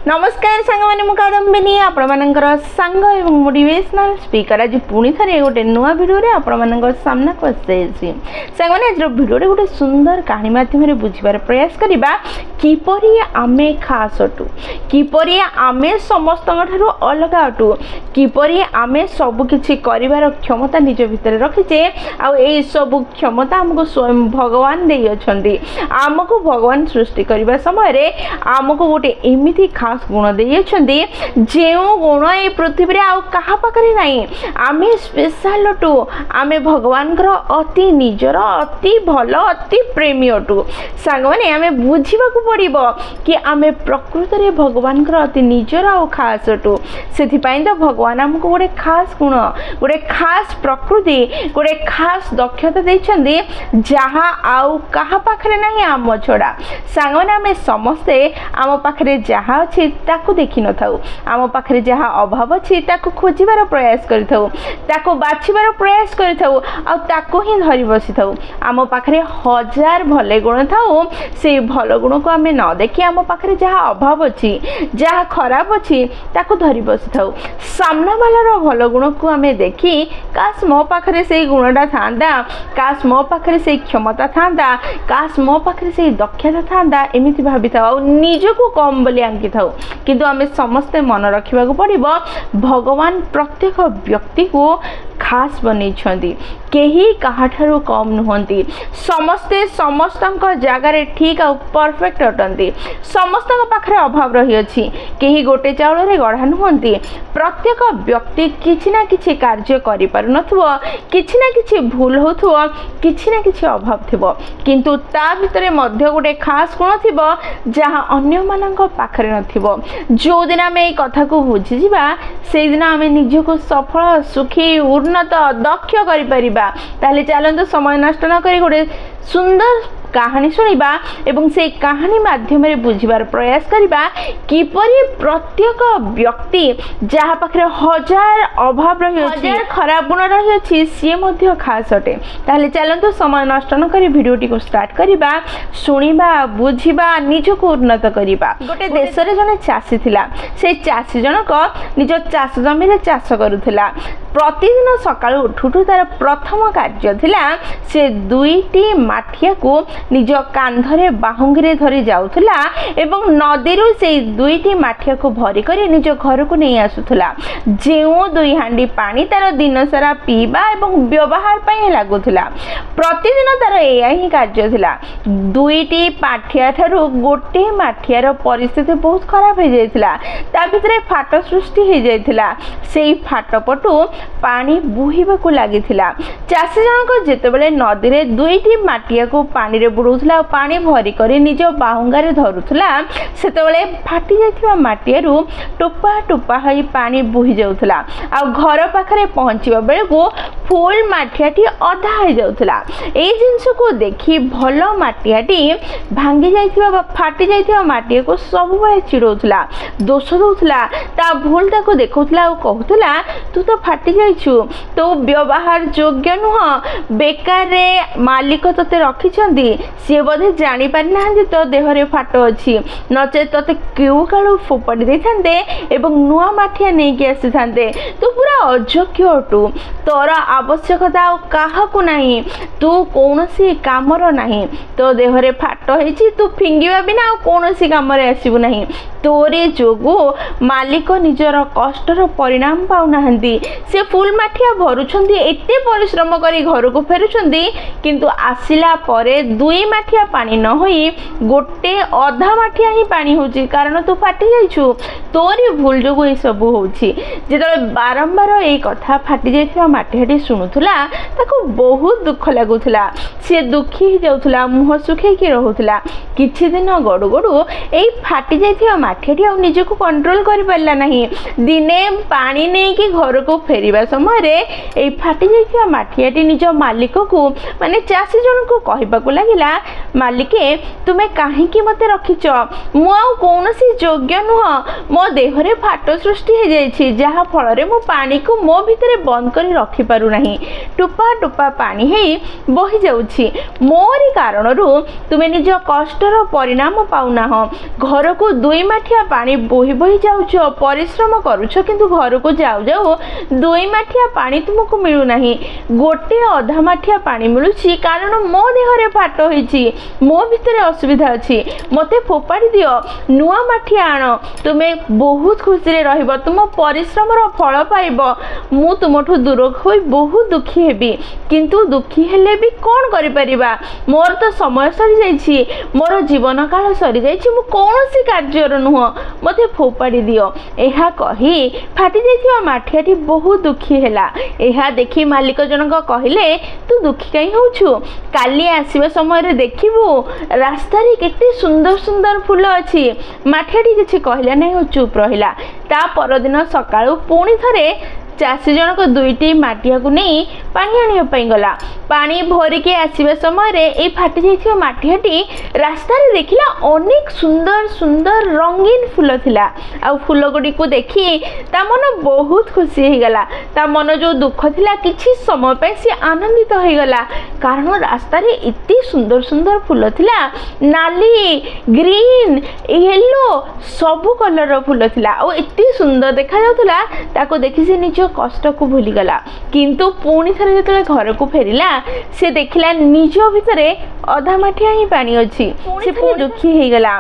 नमस्कार सांग मैंने मुकादम्बिनी आपणकर सांग एवं मोटिवेशनल स्पीकर आज पुणी थे गोटे नुआ भिडियो आपण सामना को सांग मैंने आज भिडियो गोटे सुंदर कहानी मध्यम बुझार प्रयास करवा किपरि आमे खास अटू किपरि आमे समस्त अलग अटू किपरि आमे सबकि कर क्षमता निज भितर रखीचे आई सब क्षमता आमको स्वयं भगवान दे आमको भगवान सृष्टि करने समय आमको गोटे एमती खास गुण देइछन्ती जो गुण ए पृथ्वी आउ कहा पाखरे नहीं आमे स्पेशल अटू आमे भगवान अति निजर अति भल अति प्रेमी अटू सांग माने आमे बुझिबा को पड़िबो कि आमे प्रकृत रे भगवान अति निजर आ खास अटू सेथि पई तो भगवान हमको गोटे खास गुण गोटे खास प्रकृति गोटे खास दक्षता देइछन्ती जहा आउ कहा पाखरे नहीं आम छड़ा सांग माने आमे समस्ते आम पाखरे जहा अछि ताकू देखि न थाउ आम पाखरे जहा अभाव अछि ताकू खोजिबार प्रयास करि थाउ ताकू बाछिबार प्रयास करि थाउ आ ताकू ही धरि बसि थाउ आम पाखरे हजार भले गुण थाउ से भल गुण को आमे न देखि आम पाखरे जहा अभाव अछि जहा खराब अछि ताकू धरि बसि थाउ सामना वालार भल गुण को आमे देखि काश मो पाखरे से गुणटा थांदा काश मो पाखरे से क्षमता थांदा काश मो पाखरे से दक्षता थांदा एमिति भाबि थाउ निजको कम बोली आंकी थाउ किंतु आमे समस्ते मन रखिबा को पड़िबो भगवान प्रत्येक व्यक्ति को खास बनै छथि केही काहाठारु कम नुहंती समस्ते समस्तक जगार ठीक आ परफेक्ट अटंती समस्तक पाखरे अभाव रही अछि केही गोटे चाउल रे गढ़ा नुहंती प्रत्येक व्यक्ति किछि ना किछि कार्य करि पारु नथुव किछि ना किछि भूल होथुव किछि ना किछि अभाव थिबो किंतु ता भितरे मध्य गोटे खास गुण थिबो जहा अन्य मानक पाखरे नथिबो जो दिन आमे ए कथा को बुझि जिबा से दिन आमे निजको सफल सुखी उन्नत दक्ष करि परिबा ताले चलंतु समय नष्ट न करी गोटे सुंदर कहानी सुनिबा एवं से कहानी माध्यम रे बुझिबार प्रयास करिबा किपरि प्रत्येक व्यक्ति जहाँ पाखरे हजार अभाव रही हजार खराब गुण रही अछि से मध्य खास अटे ताले चलंतु समय नष्ट न करी भिडियोटी को स्टार्ट करिबा सुनिबा बुझिबा निजको उन्नत करिबा गोटे देश रे जने चासी थिला से चासी जनक निज चाष जमी रे चाष करूथिला प्रतिदिन सकाळ उठुठु तार प्रथम कार्य थिला से दुईटी माठिया को निज कांधरे बाहुंगी धरी जाउथला एवं नदीरू से दुईटी माठिया को भरी करी निज घर को नहीं आसुथला जेउ दुई हांडी पानी तार दिन सारा पीबा एवं व्यवहार पई लागुथला प्रतिदिन तार एया ही कार्य थिला दुईटी पाठिया थारु गोटे माठियार परिस्थिति बहुत खराब हो जाइथिला ता भितरे फाट सृष्टि हो जाइथिला सेई फाट पटु पानी बुहिबा को लागिथिला चासी जनक जेतेबेले नदी रे दुईटी माठिया को पानी रे बुड़ुथला पानी भरी करी निज बाहुंगारे धरुथला सेतेबेले फाटी जाइथिबा माटियारू टोपा टोपा हई पानी बुही जाउथला आ घर पाखरे पहुंचीबा बेले को फुल माठियाटी अधा हो जाउथला ए जिंस को देखि भलो माटियाटी भांगी जाइथिबा बा फाटी जाइथिबा माटिया को सब बेले चिड़ौथला दोष दउथला ता भूल ताको देखौथला और कहउथला तू तो फाटी जाइछु तो व्यवहार योग्य नुह बेकार रे मालिक तते रखी सी बोधे जानी पारि ना तो देहरे फाट अच्छी नचे ते क्यू कालू फोपाड़ी दे था एवं नुआ माठिया नहीं कि आसी था तू पूरा अयोग्य अटू तोर आवश्यकता क्या नहीं तू कौन सी कामर नहीं तो देहरे फाट होती तू फिंगिबा बिना कौन सी काम आसबू ना तोरे जोगु मालिक निजर कष्टर परिणाम पाऊना से फुल माठिया भरुछंती एते परिश्रम करी घर को फेरुछंती किंतु आसिला परे दुई माठिया पानी न होई गोटे अधा माठिया ही पानी होची कारण तू फाटी जाइछु तोरी भूल जोगु ए सब होची जेतले बारंबार ए कथा फाटी जाइथिबा माठियाटी सुनुथुला ताको बहुत दुख लागुथुला से दुखी ही जाउथुला मुह सुखे की रहुथुला किछि दिन गडु गडु ए फाटी जाइथिबा माठियाटी आ निजको कंट्रोल करि पारला नाही दिने पानी नै कि घर को फेरिबा समय रे ए फाटी जाइथिबा माठियाटी निज मालिक को माने चासी जन को कहबा को लागिला मालिके तुम्हें कहीं मते रखिच मु कौन सी योग्य नुह मो देहरे फाट सृष्टि हो जाइछि जहा फल रे मु पानी पानी को मो भितर बंद कर रखी पारु नहीं टुपा टुपा पानी है बही जाउछि मोरी कारण तुमे निज कष्टर परिणाम पाउना घर को 2 माठिया पानी बोही बोही जाउछ परिश्रम करूछ किंतु घर को जाऊ जाऊ 2 माठिया पानी तुमको मिलू नहीं गोटे अधा माठिया पानी मिलुछि कारण मो देहरे फाट होइछि मो भितर असुविधा अछि मते फोपाड़ी दियो नुआ माठिया आण तुमे बहुत खुशी रे रहइबो तुम परिश्रम रो फल पाइबो मु तुमठु दूर होई बहुत दुखी हेबी किंतु दुखी हेले भी कोन करि परिबा मोर तो समय सरी जाइछि मोर जीवन काल सरी जाइछि मु कोनोसी कार्यर नुह मते फोपाड़ी दियो एहा कही फाटी जाइथिबा माठियाटी बहुत दुखी हेला एहा देखि मालिक जनक कहिले तू दुखी काई होछु काली आसीबे समय रे देखिबू रास्ता रे केते सुंदर सुंदर फूल अछि माठियाटी किछि कहला नै चुप रहिला ता परदिन सकाळु पुणी थरे चाषी जनक 2टी माटिया को नहीं पानी आने गला पानी भरिके आसवा समय ये फाटी जाइथिबा माटियाटी रास्ता रे देखिला अनेक सुंदर सुंदर रंगीन फूल थिला आ फूल गुडी को देखी ता मन बहुत खुशी हो गला ता मन जो दुख थिला किछि समय पे से आनंदित हो गला कारण रास्ता रे इतनी सुंदर सुंदर फूल थिला नाली ग्रीन येलो सब कलर फूल थिला आ इतनी सुंदर देखा जाउतला ताको देखि से निज कष्ट को भूली गला किंतु पुणी थरे जतले घर को फेरिला से देखिला निज भितरे अधा माठिया ही पानी अछि से पुणी दुखी हो गला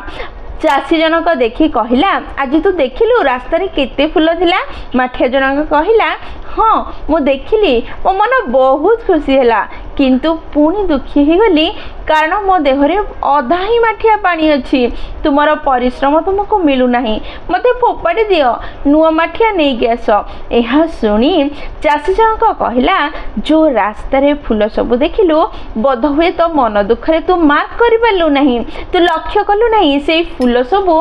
चाषी जनक देखी कहला आज तू देखिलु रास्ता रे केते फूल थिला माठिया जनक कहला हाँ मु देखिली मो मन बहुत खुशी हैला किंतु पुणी दुखी हो गली कारण मो देहरे अधा ही माठिया पानी अच्छी तुमर परिश्रम तुमको मिलू नहीं मते फोपाड़ी दियो नुआ माठिया नहीं के आस यह शुणी चाषी जनक कहला जो रास्ता रे फूल सब देखिलु बोध हुए तो मन दुखरे तू मार्क कर पालु नहीं तू लक्ष्य कलु नहीं से फूल सब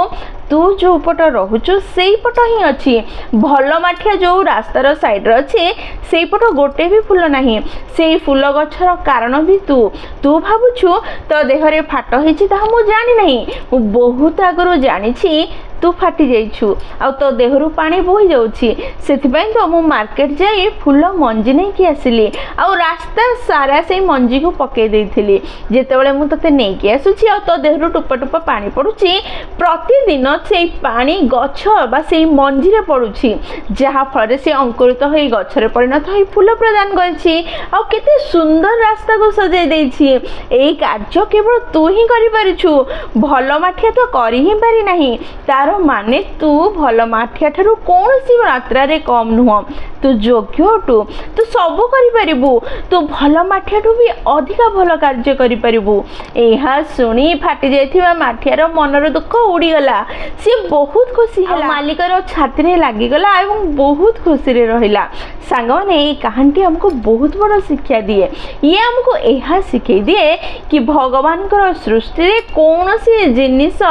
तू जो पट रहुचु से पट ही अच्छी भल माठिया जो रास्तार साइड अच्छे से पट गोटे भी फूल नहीं से फूल गछर कारण भी तू भावुछु तो देहरे फाट होइछि ता मु जानि नहीं मु बहुत आगरो जानिछि तू फाटी जाइछु आ तो देहरु पानी बोही जाउछि सेथिबाई तो मु मार्केट जाई फूल मंजी नहीं कि आसिली आ रास्ता सारा से मंजी को पके देइथिली जेतेबेले मु तते नहीं कि आसुछि आ तो देहरु टुपा टुपा पानी पडुछि प्रतिदिन से पानी गछ बा से मंजी रे पडुछि जहा फळे से अंकुरित होई गछ रे परिणत होई फूल प्रदान करछि आ केते सुंदर रास्ता को सजाई देछि एई कार्य केवल तू ही करि परिछु भल माठिया तो करि ही पारि नाही तार माने तू भल माठिया ठारू कौनसी मात्रा रे कम नुह तू योग्य अटु तू सब करि परिबु तू भल माठिया ठू भी अधिका भल कार्य करि परिबु एहा सुनी फाटी जाइथिबा माठियार मनर दुख उड़ी गला से बहुत खुशी हला मालिकर छाती रे लागि गला एवं बहुत खुशी रे रहिला सांग माने ए कहानी हमको बहुत बड़ शिक्षा दिए ये हमको एहा सिखै दिए कि भगवान कर सृष्टि रे कौनसी जिनिस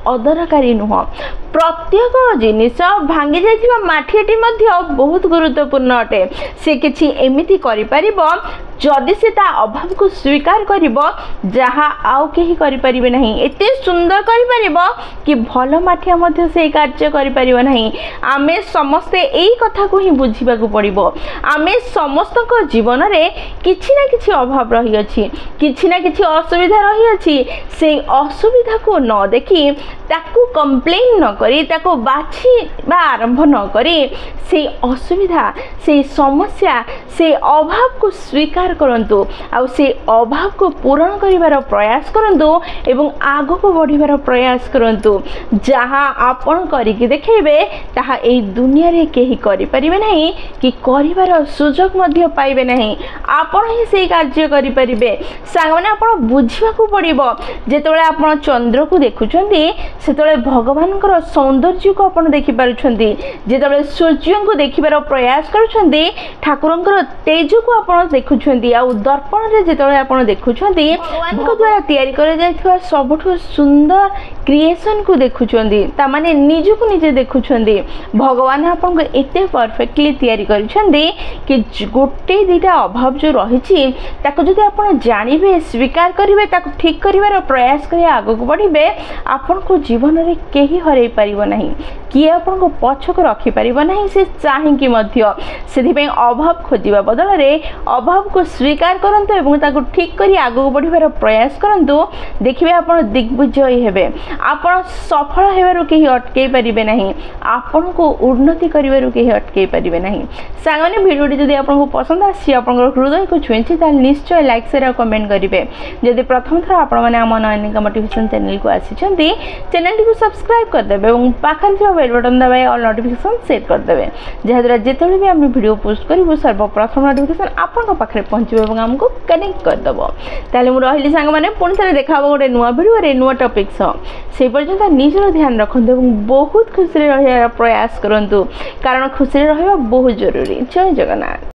अदरकारी नुह प्रत्येक जिनिस भांगी जाइथिबा माठियाटी मध्य बहुत गुरुत्वपूर्ण अटे से किछि एमिति करि परिबो जदि से ता अभाव को स्वीकार करिबो जहा आउ केही करि परिबे नहीं एते सुंदर करि परिबो कि भल माठिया मध्य से कार्य करि परिबो नहीं आमे समस्ते एई कथा को ही बुझिबा को पड़िबो आमे समस्त को जीवन रे किछि ना किछि अभाव रही अछि किछि ना किछि असुविधा रही अछि से असुविधा को न देखि ताकू कंप्लेन न करी ताको बाछि बा आरंभ न करी से असुविधा से समस्या से अभाव को स्वीकार करंतु आ से अभाव को पूरण करिवार प्रयास करंतु एवं आगो को बढ़िवार प्रयास करंतु जहाँ आपण करिके देखैबे ताहा एई दुनिया रे केही करि परिबे नहीं कि करिवार सुजोग मध्य पाइबे नहीं आपण ही से कार्य करि परिबे सांग माने आपण बुझिबा को पड़िबो जेतेबेले आपण चंद्र को देखुचंदी सेतेबेले भगवानकर सौंदर्य को आपण देखि पारुछंदी जेतेबेले सूर्य को देखिबार प्रयास करूछंदी ठाकुरंकर तेज को आपण देखुछंदी आ दर्पण रे जेतेबेले आपण देखुछंदी भगवानक द्वारा तयारी करे जायथवा सबठो सुंदर क्रिएशन को देखुछंदी ता माने निज को निजे देखुछंदी भगवान आपण को एते परफेक्टली तयारी करिछंदी कि गोटे दुटा अभाव जो रहिछि ताको जदि आपण जानिबे स्वीकार करिवे ताको ठीक करिवार प्रयास करे आगो को बढ़िबे आपण को जीवन रे केही हरै पारिबो नहीं किए आपन पछक रखिपर ना से चाहिए से अभाव खोजा बदल में अभाव को स्वीकार करूँ ठीक कर आगू बढ़िबार प्रयास करूँ देखिए आप दिग्विजयी हेबे आपन सफल हेबारु केही अटकई पारिबे नहीं आपन को उन्नति करिबारु केही अटकई पारिबे नहीं सांगने वीडियोटी जदि आपन को पसंद आसी आपन हृदय को छुईची ताल निश्चय लाइक शेयर और कमेंट करेंगे जदि प्रथम थर आपण मैंने आम नयनिका मोटिवेशन चैनल को आसी चैनल को सब्सक्राइब करदे और पाखर थी बेल बटन दबाई ऑल नोटिफिकेशन सेट करदे जहाँद्वारा जिते भी आम वीडियो पोस्ट करूँ सर्वप्रथम नोटिफिकेशन आपन पाखे पहुँचे और आमको कनेक्ट करदेव ताले मुझे रही सांग मैंने पुणी थे देखा गोटे नुआ भिडियो नुआ टॉपिक से पर्यंत निजर ध्यान रखु बहुत खुशी रहा प्रयास करूँ कारण खुशी रहा बहुत जरूरी जय जगन्नाथ।